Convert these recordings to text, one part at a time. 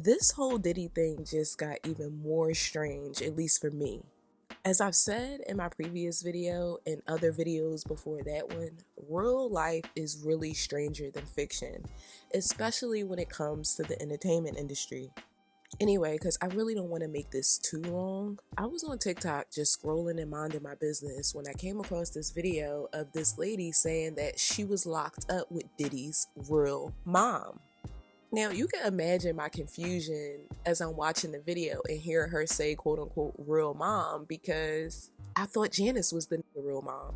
This whole Diddy thing just got even more strange, at least for me. As I've said in my previous video and other videos before that one, real life is really stranger than fiction, especially when it comes to the entertainment industry. Anyway, because I really don't want to make this too long, I was on TikTok just scrolling and minding my business when I came across this video of this lady saying that she was locked up with Diddy's real mom. Now, you can imagine my confusion as I'm watching the video and hearing her say, quote unquote, real mom, because I thought Janice was the real mom.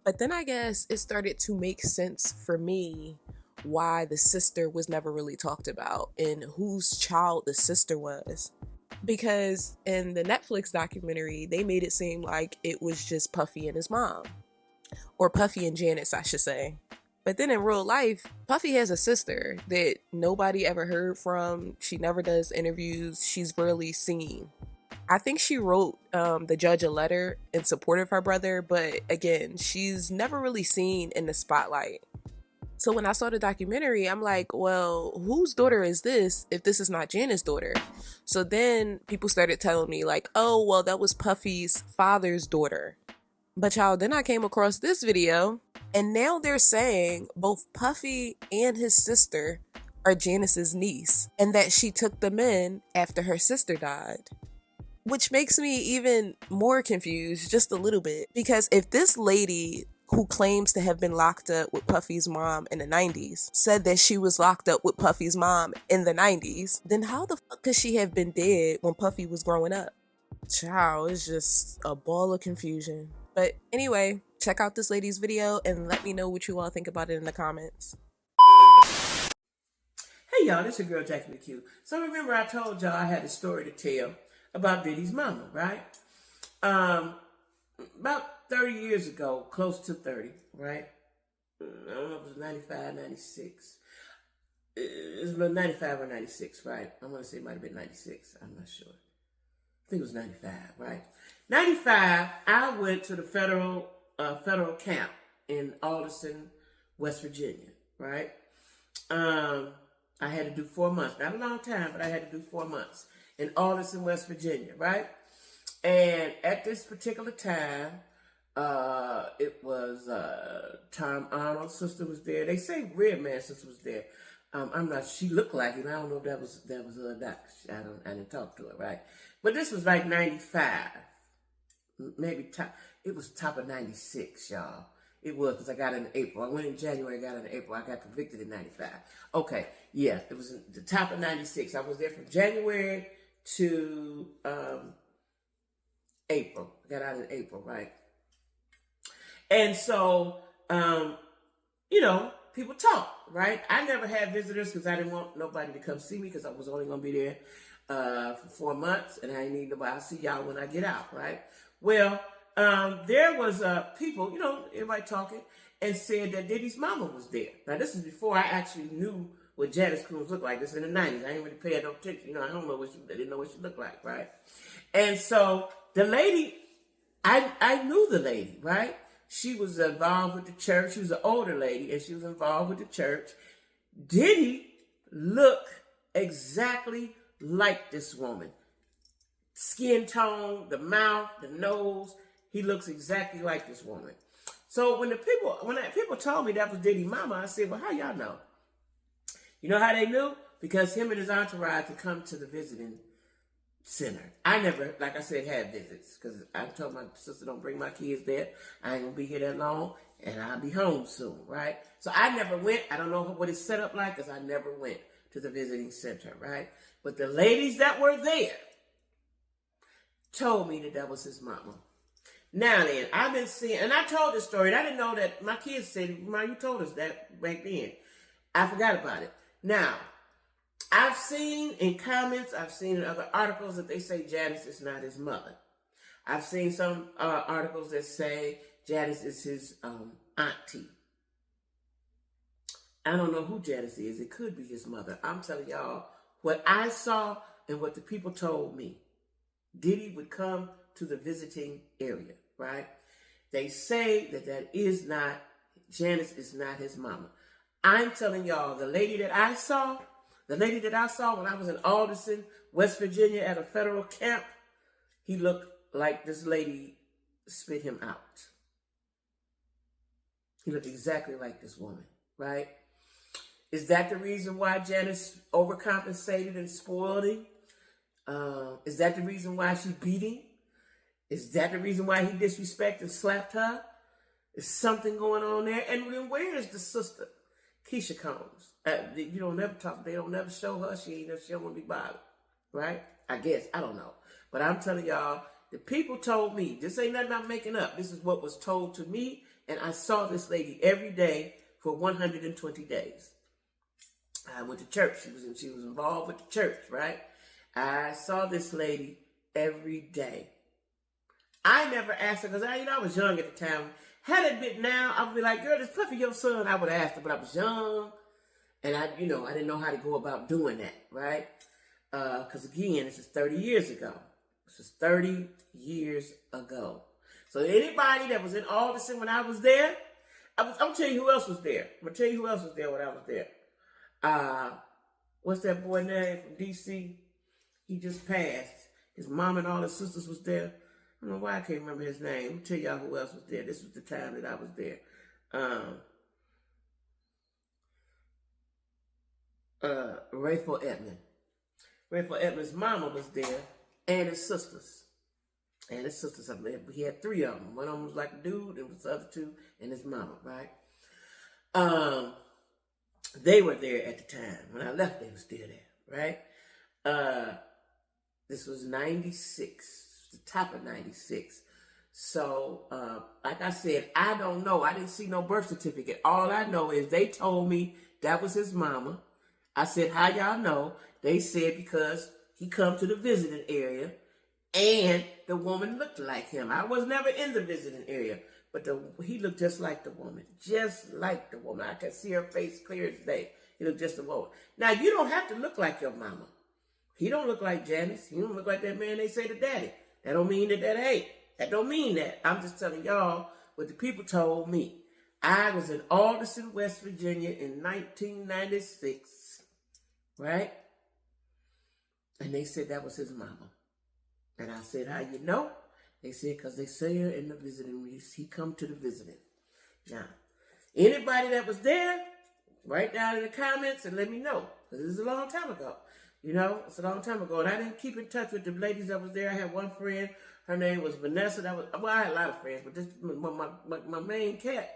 But then I guess it started to make sense for me why the sister was never really talked about and whose child the sister was. Because in the Netflix documentary, they made it seem like it was just Puffy and his mom. Or Puffy and Janice, I should say. But then in real life, Puffy has a sister that nobody ever heard from. She never does interviews. She's rarely seen. I think she wrote the judge a letter in support of her brother, but again, she's never really seen in the spotlight. So when I saw the documentary, I'm like, well, whose daughter is this if this is not Janice's daughter? So then people started telling me like, oh, well, that was Puffy's father's daughter. But y'all, then I came across this video, and now they're saying both Puffy and his sister are Janice's niece, and that she took them in after her sister died. Which makes me even more confused, just a little bit, because if this lady who claims to have been locked up with Puffy's mom in the 90s said that she was locked up with Puffy's mom in the 90s, then how the fuck could she have been dead when Puffy was growing up? Child, it's just a ball of confusion. But anyway, check out this lady's video and let me know what you all think about it in the comments. Hey y'all, this your girl Jackie McHugh. So remember I told y'all I had a story to tell about Diddy's mama, right? About 30 years ago, close to 30, right? I don't know if it was 95, 96. It was about 95 or 96, right? I'm going to say it might have been 96. I'm not sure. I think it was 95, right? 95, I went to the federal camp in Alderson, West Virginia, right? I had to do 4 months. Not a long time, but I had to do 4 months in Alderson, West Virginia, right? And at this particular time, it was Tom Arnold's sister was there. They say Redman's sister was there. I'm not. She looked like him. I don't know if that was Doc. I didn't talk to her, right? But this was like 95, maybe top. It was top of 96, y'all. It was because I got it in April. I went in January, got it in April. I got convicted in 95. Okay, yeah, it was the top of 96. I was there from January to April. I got out in April, right? And so, people talk, right? I never had visitors because I didn't want nobody to come see me because I was only going to be there for 4 months and I didn't need nobody. I'll see y'all when I get out, right? Well, there was people, everybody talking and said that Diddy's mama was there. Now, this is before I actually knew what Janice Combs looked like. This in the 90s. I didn't really pay no attention. I don't know I didn't know what she looked like, right? And so the lady, I knew the lady, right? She was involved with the church. She was an older lady, and she was involved with the church. Diddy looked exactly like this woman. Skin tone, the mouth, the nose, he looks exactly like this woman. So when people told me that was Diddy's mama, I said, well, how y'all know? You know how they knew? Because him and his entourage would come to the visiting center. I never, like I said, had visits because I told my sister don't bring my kids there. I ain't gonna be here that long and I'll be home soon, right? So I never went. I don't know what it's set up like because I never went to the visiting center, right? But the ladies that were there told me that was his mama. Now then, I've been seeing, and I told this story, and I didn't know that my kids said, Ma, you told us that back then. I forgot about it. Now, I've seen in comments, I've seen in other articles that they say Janice is not his mother. I've seen some articles that say Janice is his auntie. I don't know who Janice is. It could be his mother. I'm telling y'all what I saw and what the people told me. Diddy would come to the visiting area, right? They say that Janice is not his mama. I'm telling y'all, the lady that I saw, The lady that I saw when I was in Alderson, West Virginia at a federal camp, he looked like this lady spit him out. He looked exactly like this woman, right? Is that the reason why Janice overcompensated and spoiled him? Is that the reason why she beat him? Is that the reason why he disrespected and slapped her? Is something going on there? And then where is the sister, Keisha Combs? You don't never talk. They don't never show her. She don't want to be bothered, right? I guess. I don't know. But I'm telling y'all, the people told me, this ain't nothing I'm making up. This is what was told to me. And I saw this lady every day for 120 days. I went to church. She was involved with the church, right? I saw this lady every day. I never asked her because I was young at the time. Had it been now, I would be like, girl, is Puffy your son? I would have asked her, but I was young. And I didn't know how to go about doing that, right? Because again, this is 30 years ago. This is 30 years ago. So anybody that was in Alderson when I was there, I'm going to tell you who else was there. I'm going to tell you who else was there when I was there. What's that boy name from D.C.? He just passed. His mom and all his sisters was there. I don't know why I can't remember his name. I'll tell y'all who else was there. This was the time that I was there. Rayful Edmond. Rayful Edmond's mama was there, and his sisters. And his sisters, he had three of them. One of them was like a dude, and the other two, and his mama, right? They were there at the time. When I left, they were still there, right? This was 96, the top of 96. So, like I said, I don't know. I didn't see no birth certificate. All I know is they told me that was his mama. I said, how y'all know? They said because he come to the visiting area and the woman looked like him. I was never in the visiting area, but he looked just like the woman. Just like the woman. I could see her face clear as day. He looked just the woman. Now, you don't have to look like your mama. He don't look like Janice. He don't look like that man they say to daddy. That don't mean that hate. That don't mean that. I'm just telling y'all what the people told me. I was in Alderson, West Virginia in 1996, right? And they said that was his mama. And I said, how you know? They said, because they say her in the visiting room. He come to the visiting. Now, anybody that was there, write down in the comments and let me know. Because this is a long time ago. It's a long time ago. And I didn't keep in touch with the ladies that was there. I had one friend. Her name was Vanessa. I had a lot of friends, but my main cat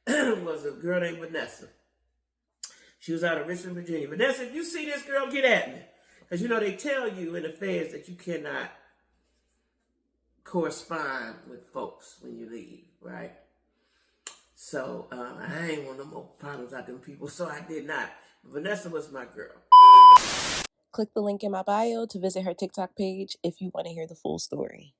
was a girl named Vanessa. She was out of Richmond, Virginia. Vanessa, if you see this girl, get at me. Because, they tell you in the feds that you cannot correspond with folks when you leave, right? So, I ain't want no more problems out them people, so I did not. Vanessa was my girl. Click the link in my bio to visit her TikTok page if you want to hear the full story.